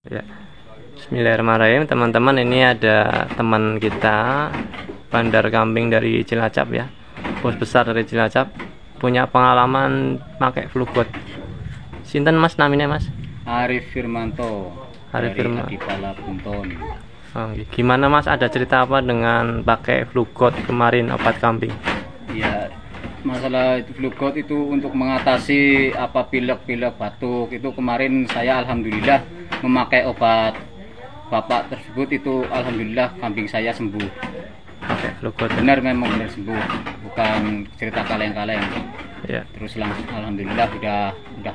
Ya. Bismillahirrahmanirrahim, teman-teman. Ini ada teman kita, bandar kambing dari Cilacap ya, bos besar dari Cilacap, punya pengalaman pakai flugot. Sinten mas namanya mas? Arif Firmanto. Arif dari Firmanto. Adipala Bunton. Oh, gimana mas, ada cerita apa dengan pakai flugot kemarin obat kambing? Ya, masalah itu flugot itu untuk mengatasi apa pilek-pilek batuk itu kemarin saya alhamdulillah memakai obat bapak tersebut, itu alhamdulillah kambing saya sembuh. Pakai flugot. Benar, memang benar sembuh, bukan cerita kaleng-kaleng. Ya. Terus alhamdulillah udah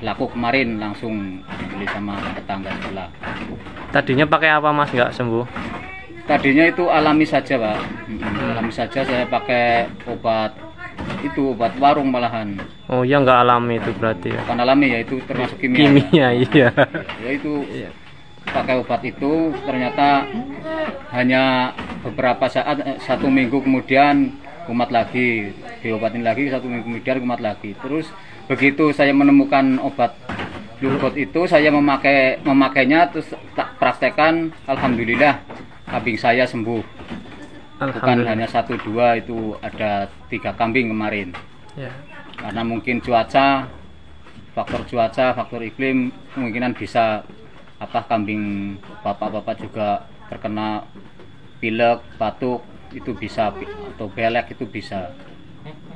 laku kemarin, langsung beli sama tetangga sebelah. Tadinya pakai apa mas, nggak sembuh? Tadinya itu alami saja pak, alami saja, saya pakai obat warung malahan. Oh ya, nggak alami itu berarti ya? Bukan alami ya, itu termasuk kimia. Kimia iya. Ya itu pakai obat itu ternyata hanya beberapa saat, 1 minggu kemudian kumat lagi, diobatin lagi, 1 minggu kemudian kumat lagi. Terus begitu saya menemukan obat flugot itu, saya memakainya, terus tak praktekkan, alhamdulillah kambing saya sembuh. Bukan hanya 1-2, itu ada 3 kambing kemarin. Ya. Karena mungkin faktor cuaca, faktor iklim, kemungkinan bisa kambing bapak-bapak juga terkena pilek, batuk, itu bisa, atau belek itu bisa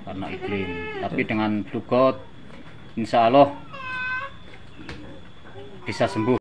karena iklim. Tapi dengan flugot insya Allah bisa sembuh.